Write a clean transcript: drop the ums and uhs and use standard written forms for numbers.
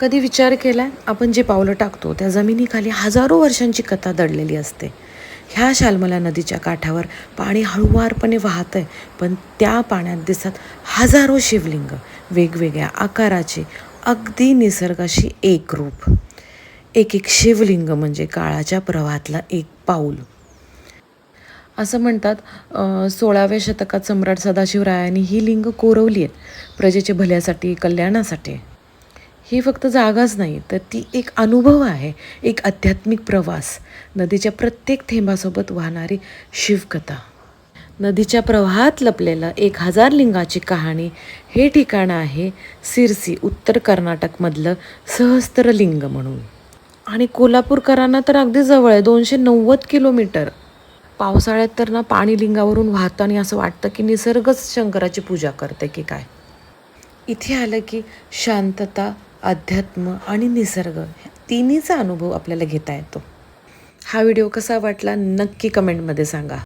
कधी विचार केला आपण जे पावलं टाकतो त्या जमिनीखाली हजारो वर्षांची कथा दडलेली असते. ह्या शाल्मला नदीच्या काठावर पाणी हळुवारपणे वाहत आहे, पण त्या पाण्यात दिसत हजारो शिवलिंग, वेगवेगळ्या आकाराचे, अगदी निसर्गाशी एकरूप. एक एक शिवलिंग म्हणजे काळाच्या प्रवाहातला एक पाऊल. असं म्हणतात 16व्या शतकात सम्राट सदाशिवरायांनी ही लिंग कोरवली आहेत प्रजेच्या भल्यासाठी, कल्याणासाठी. ही फक्त जागाच नाही तर ती एक अनुभव आहे, एक आध्यात्मिक प्रवास, नदीच्या प्रत्येक थेंबासोबत वाहणारी शिवकथा. नदीच्या प्रवाहात लपलेलं 1000 लिंगाची कहाणी. हे ठिकाण आहे सिरसी, उत्तर कर्नाटकमधलं सहस्त्रलिंग म्हणून. आणि कोल्हापूरकरांना तर अगदी जवळ आहे, 290 किलोमीटर. पावसाळ्यात तर ना पाणी लिंगावरून वाहतं आणि असं वाटतं की निसर्गच शंकराची पूजा करते की काय. इथे आलं की शांतता, अध्यात्म आणि निसर्ग तिन्हीचा अनुभव आपल्याला घेता येतो. हा व्हिडिओ कसा वाटला नक्की कमेंटमध्ये सांगा.